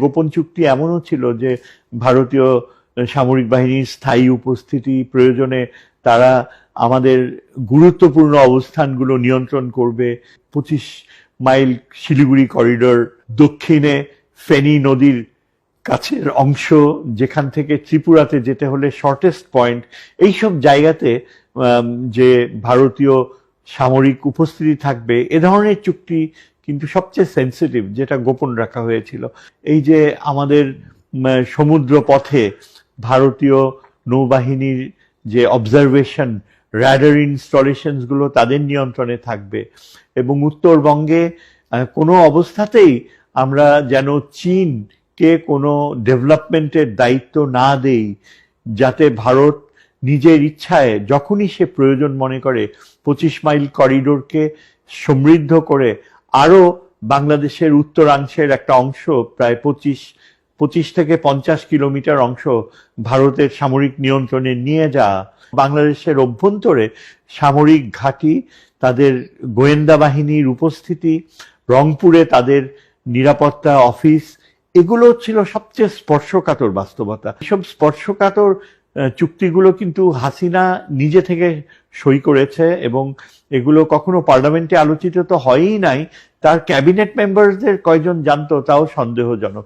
গোপন চুক্তি এমনও ছিল যে ভারতীয় সামরিক বাহিনীর স্থায়ী উপস্থিতি প্রয়োজনে তারা আমাদের গুরুত্বপূর্ণ অবস্থানগুলো নিয়ন্ত্রণ করবে। 25 মাইল শিলিগুড়ি করিডোর, দক্ষিণে ফেনী নদীর কাছের অংশ, যেখান থেকে ত্রিপুরাতে যেতে হলে শর্টেস্ট পয়েন্ট, এইসব জায়গাতে যে ভারতীয় সামরিক উপস্থিতি থাকবে, এ ধরনের চুক্তি কিন্তু সবচেয়ে সেন্সিটিভ, যেটা গোপন রাখা হয়েছিল। এই যে আমাদের সমুদ্র পথে ভারতীয় নৌবাহিনীর যে অবজারভেশন রাডার ইনস্টলেশনস গুলো তাদের নিয়ন্ত্রণে থাকবে, এবং উত্তরবঙ্গে কোনো অবস্থাতেই আমরা যেন চীনকে কোনো ডেভেলপমেন্টের দায়িত্ব না দেই, যাতে ভারত নিজের ইচ্ছায় যখনই সে প্রয়োজন মনে করে 25 মাইল করিডোরকে সমৃদ্ধ করে আরো বাংলাদেশের উত্তরাংশের একটা অংশ, প্রায় 25 থেকে 50 কিলোমিটার অংশ ভারতের সামরিক নিয়ন্ত্রণে নিয়ে যাওয়া, বাংলাদেশের অভ্যন্তরে সামরিক ঘাঁটি, তাদের গোয়েন্দা বাহিনীর উপস্থিতি, রংপুরে তাদের নিরাপত্তা অফিস, এগুলো ছিল সবচেয়ে স্পর্শকাতর বাস্তবতা। এসব স্পর্শকাতর চুক্তিগুলো কিন্তু হাসিনা নিজে থেকে সই করেছে, এবং এগুলো কখনো পার্লামেন্টে আলোচিত তো হয়ই নাই। তার ক্যাবিনেট মেম্বারদের কয়জন জানতো তাও সন্দেহজনক।